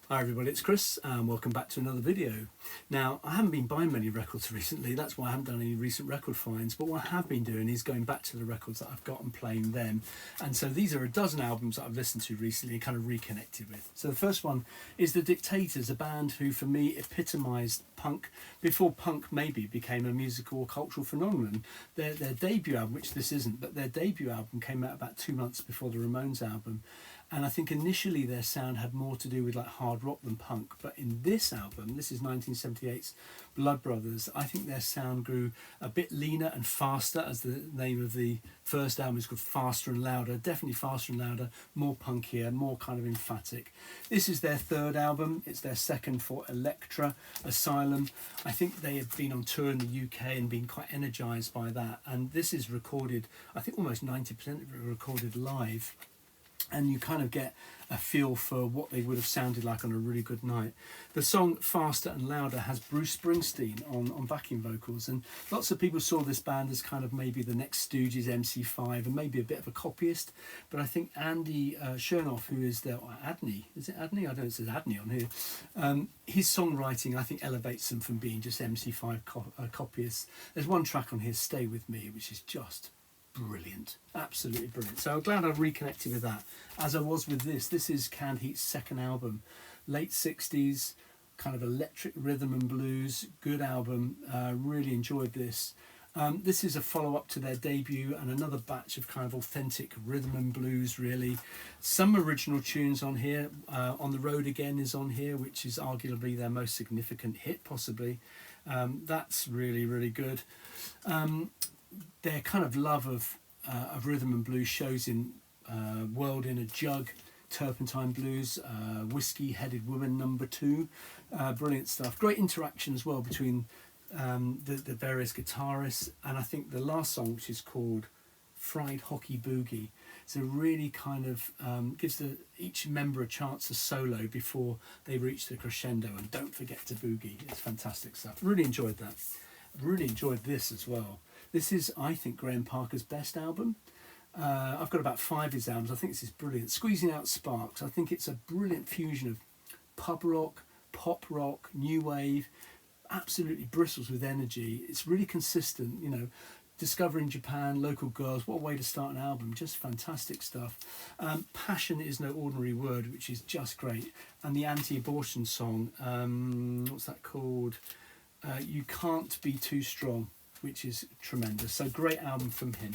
Hi everybody, it's Chris and welcome back to another video. Now, I haven't been buying many records recently, that's why I haven't done any recent record finds, but what I have been doing is going back to the records that I've got and playing them. And so these are a dozen albums that I've listened to recently and kind of reconnected with. So the first one is the Dictators, a band who for me epitomised punk before punk maybe became a musical or cultural phenomenon. Their debut album, which this isn't, but their debut album came out about 2 months before the Ramones album. And I think initially their sound had more to do with like hard rock than punk. But in this album, this is 1978's Blood Brothers, I think their sound grew a bit leaner and faster, as the name of the first album is called, Faster and Louder. Definitely faster and louder, more punkier, more kind of emphatic. This is their third album. It's their second for Elektra, Asylum. I think they have been on tour in the UK and been quite energised by that. And this is recorded, I think almost 90% of it recorded live. And you kind of get a feel for what they would have sounded like on a really good night. The song Faster and Louder has Bruce Springsteen on backing vocals, and lots of people saw this band as kind of maybe the next Stooges, MC5, and maybe a bit of a copyist. But I think Andy Chernoff, who is the Adney, is it Adney? I don't know, it says Adney on here. His songwriting, I think, elevates them from being just MC5 copyists. There's one track on here, Stay With Me, which is just brilliant, absolutely brilliant. So I'm glad I've reconnected with that, as I was with this. This is Canned Heat's second album, late 60s, kind of electric rhythm and blues, good album, really enjoyed this. This is a follow-up to their debut and another batch of kind of authentic rhythm and blues, really. Some original tunes on here. On the Road Again is on here, which is arguably their most significant hit, possibly. That's really, really good. Their kind of love of rhythm and blues shows in World in a Jug, Turpentine Blues, Whiskey Headed Woman #2, brilliant stuff. Great interaction as well between the various guitarists, and I think the last song, which is called Fried Hockey Boogie, it's a really kind of gives each member a chance to solo before they reach the crescendo, and don't forget to boogie. It's fantastic stuff. Really enjoyed that. Really enjoyed this as well. This is, I think, Graham Parker's best album. I've got about 5 of his albums. I think this is brilliant. Squeezing Out Sparks. I think it's a brilliant fusion of pub rock, pop rock, new wave. Absolutely bristles with energy. It's really consistent, you know. Discovering Japan, Local Girls, what a way to start an album. Just fantastic stuff. Passion Is No Ordinary Word, which is just great. And the anti-abortion song, what's that called? You Can't Be Too Strong, which is tremendous. So great album from him.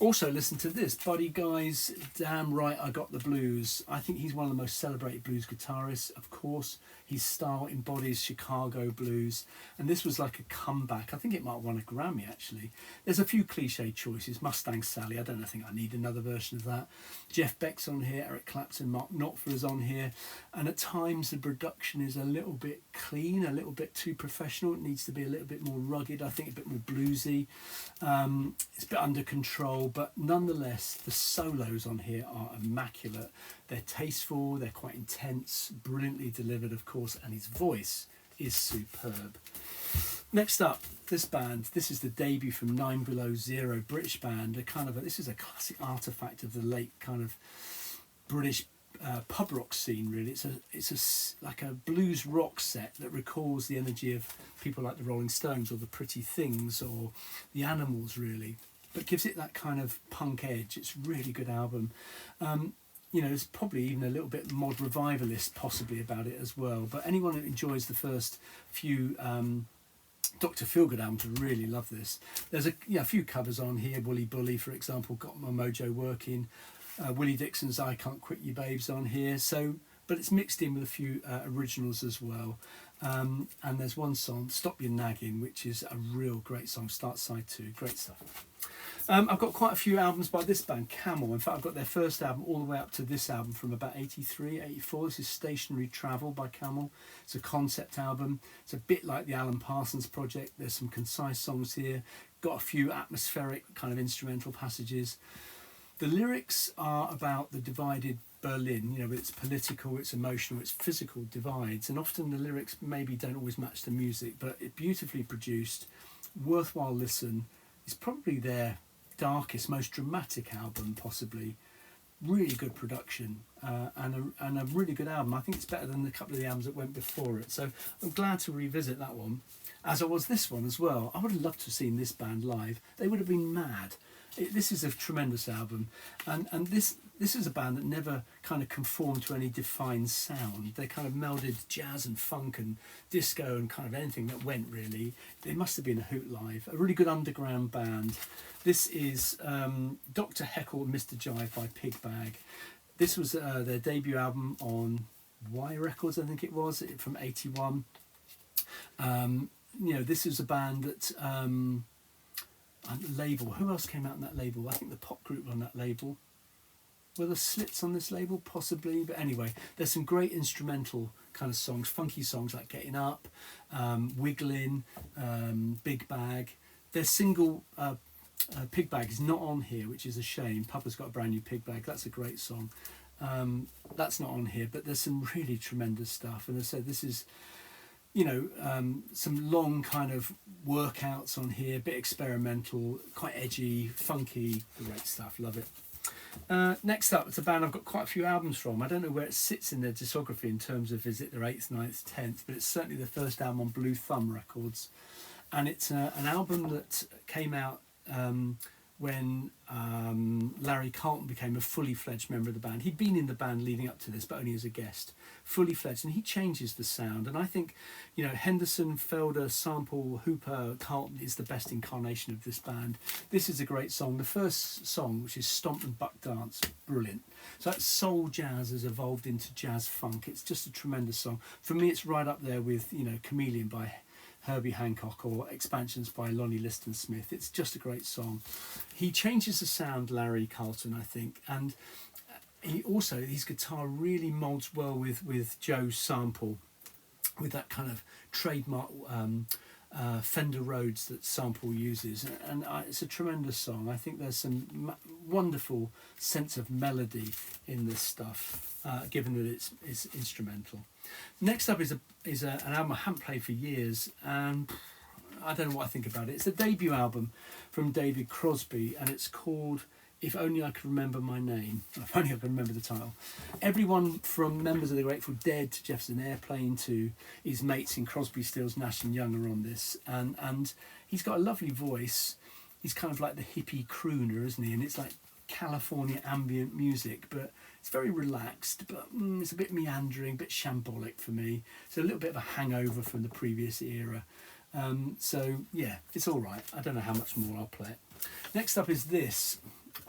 Also listen to this, Buddy Guy's Damn Right I Got the Blues. I think he's one of the most celebrated blues guitarists. Of course, his style embodies Chicago blues, and this was like a comeback. I think it might have won a Grammy, actually. There's a few cliche choices. Mustang Sally, I don't think I need another version of that. Jeff Beck's on here, Eric Clapton, Mark Knopfler is on here, and at times the production is a little bit clean, a little bit too professional. It needs to be a little bit more rugged, I think, a bit more bluesy. It's a bit under control, but nonetheless the solos on here are immaculate. They're tasteful, they're quite intense, brilliantly delivered, of course, and his voice is superb. Next up, this band. This is the debut from 9 Below Zero, British band. This is a classic artifact of the late kind of British pub rock scene, really. It's like a blues rock set that recalls the energy of people like the Rolling Stones or the Pretty Things or the Animals, really, but gives it that kind of punk edge. It's a really good album. You know, there's probably even a little bit mod revivalist possibly about it as well, but anyone who enjoys the first few Dr. Feelgood albums will really love this. There's a few covers on here. Woolly Bully, for example, Got My Mojo Working. Willie Dixon's I Can't Quit You Babes on here. So, but it's mixed in with a few originals as well. And there's one song, Stop Your Nagging, which is a real great song. Start side 2, great stuff. I've got quite a few albums by this band, Camel. In fact, I've got their first album all the way up to this album from about 83, 84. This is Stationary Travel by Camel. It's a concept album. It's a bit like the Alan Parsons Project. There's some concise songs here. Got a few atmospheric kind of instrumental passages. The lyrics are about the divided Berlin, you know, with its political, its emotional, its physical divides, and often the lyrics maybe don't always match the music, but it's beautifully produced, worthwhile listen. It's probably their darkest, most dramatic album, possibly. really good production, and a really good album. I think it's better than a couple of the albums that went before it. So I'm glad to revisit that one, as I was this one as well. I would have loved to have seen this band live. They would have been mad. This is a tremendous album, and this is a band that never kind of conformed to any defined sound. They kind of melded jazz and funk and disco and kind of anything that went, really. They must have been a hoot live. A really good underground band. This is Dr. Heckle Mr Jive by Pigbag. This was their debut album on Y Records, I think it was, from '81. This is a band that label. Who else came out on that label? I think the Pop Group were on that label. Were the Slits on this label? Possibly. But anyway, there's some great instrumental kind of songs, funky songs like Getting Up, Wiggling, Big Bag. Their single Pig Bag is not on here, which is a shame. Papa's Got a Brand New Pig Bag. That's a great song. That's not on here, but there's some really tremendous stuff. And as I said, this is, some long kind of workouts on here, a bit experimental, quite edgy, funky, great stuff. Love it. Next up, it's a band I've got quite a few albums from. I don't know where it sits in their discography in terms of is it their 8th, 9th, 10th, but it's certainly the first album on Blue Thumb Records. And it's an album that came out when Larry Carlton became a fully fledged member of the band. He'd been in the band leading up to this, but only as a guest. Fully fledged, and he changes the sound. And I think, Henderson, Felder, Sample, Hooper, Carlton is the best incarnation of this band. This is a great song. The first song, which is Stomp and Buck Dance, brilliant. So that soul jazz has evolved into jazz funk. It's just a tremendous song. For me, it's right up there with, Chameleon by Herbie Hancock or Expansions by Lonnie Liston Smith. It's just a great song. He changes the sound, Larry Carlton, I think, and his guitar really molds well with Joe's Sample, with that kind of trademark Fender Rhodes that Sample uses, and it's a tremendous song. I think there's some wonderful sense of melody in this stuff, given that it's instrumental. Next up is an album I haven't played for years, and I don't know what I think about it. It's a debut album from David Crosby, and it's called If Only I Could Remember My Name. If only I could remember the title. Everyone from members of the Grateful Dead to Jefferson Airplane to his mates in Crosby, Stills, Nash and Young are on this, and he's got a lovely voice. He's kind of like the hippie crooner, isn't he? And it's like California ambient music, but it's very relaxed, but it's a bit meandering, a bit shambolic for me. It's a little bit of a hangover from the previous era. So yeah, it's all right. I don't know how much more I'll play it. Next up is this.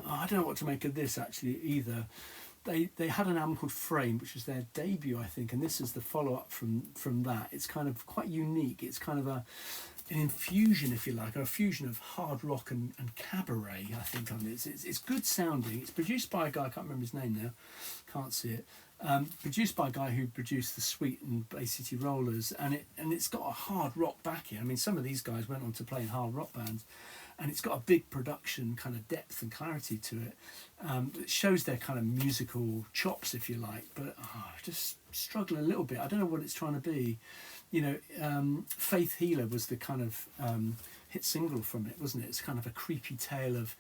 I don't know what to make of this actually either. They had an album called Frame, which was their debut, I think, and this is the follow-up from that. It's kind of quite unique. It's kind of an infusion, if you like, or a fusion of hard rock and cabaret, I think, on this. It's good sounding. It's produced by a guy, I can't remember his name now, can't see it. Produced by a guy who produced The Sweet and Bay City Rollers, and it's got a hard rock backing. I mean, some of these guys went on to play in hard rock bands, and it's got a big production kind of depth and clarity to it. It shows their kind of musical chops, if you like, but I just struggle a little bit. I don't know what it's trying to be. Faith Healer was the kind of hit single from it, wasn't it? It's kind of a creepy tale of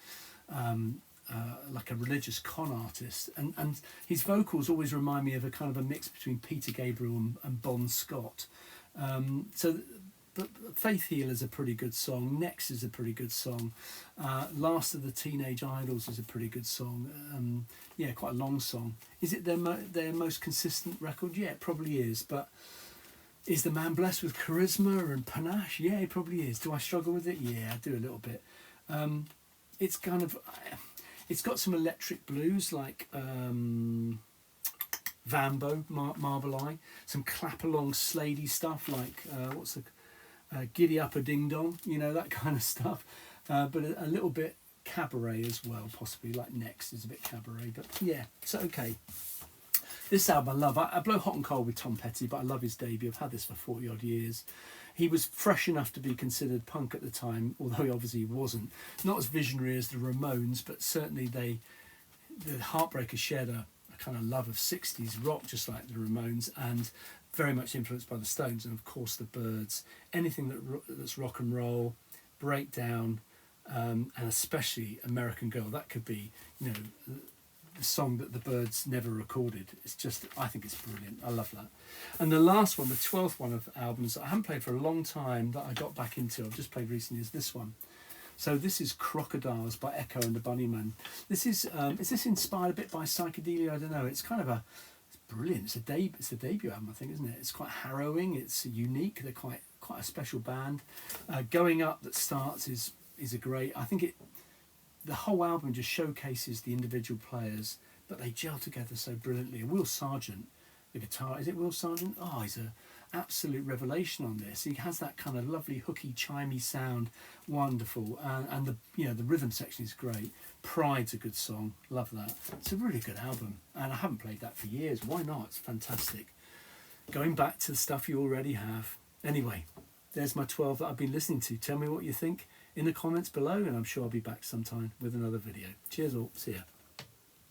like a religious con artist, and his vocals always remind me of a kind of a mix between Peter Gabriel and Bon Scott. But Faith Healer is a pretty good song. Next is a pretty good song. Last of the Teenage Idols is a pretty good song. Quite a long song. Is it their most consistent record? Yeah, it probably is. But is the man blessed with charisma and panache? Yeah, he probably is. Do I struggle with it? Yeah, I do a little bit. It's kind of, it's got some electric blues like Vambo, Marble Eye, some clap along Slady stuff like Giddy Up a Ding Dong, that kind of stuff, but a little bit cabaret as well, possibly, like Next is a bit cabaret, but yeah, it's okay. This album I love. I blow hot and cold with Tom Petty, but I love his debut. I've had this for 40 odd years. He was fresh enough to be considered punk at the time, although he obviously wasn't. Not as visionary as the Ramones, but certainly the Heartbreakers shared a kind of love of 60s rock, just like the Ramones, and very much influenced by the Stones and of course the Byrds. Anything that's rock and roll, breakdown, and especially American Girl, that could be the song that the Byrds never recorded. It's just, I think it's brilliant. I love that. And the last one, the 12th one of albums that I haven't played for a long time that I got back into, I've just played recently, is this one. So this is Crocodiles by Echo and the Bunnymen. This is this inspired a bit by psychedelia? I don't know. It's kind of it's brilliant. It's a debut album, I think, isn't it? It's quite harrowing. It's unique. They're quite a special band. Going Up that starts is a great. I think the whole album just showcases the individual players, but they gel together so brilliantly. And Will Sargent, the guitar, is it Will Sargent? Oh, he's a absolute revelation on this. He has that kind of lovely hooky chimey sound, wonderful, and the rhythm section is great. Pride's a good song, love that. It's a really good album, and I haven't played that for years. Why not? It's fantastic. Going back to the stuff you already have. Anyway, there's my 12 that I've been listening to. Tell me what you think in the comments below, and I'm sure I'll be back sometime with another video. Cheers all, see ya.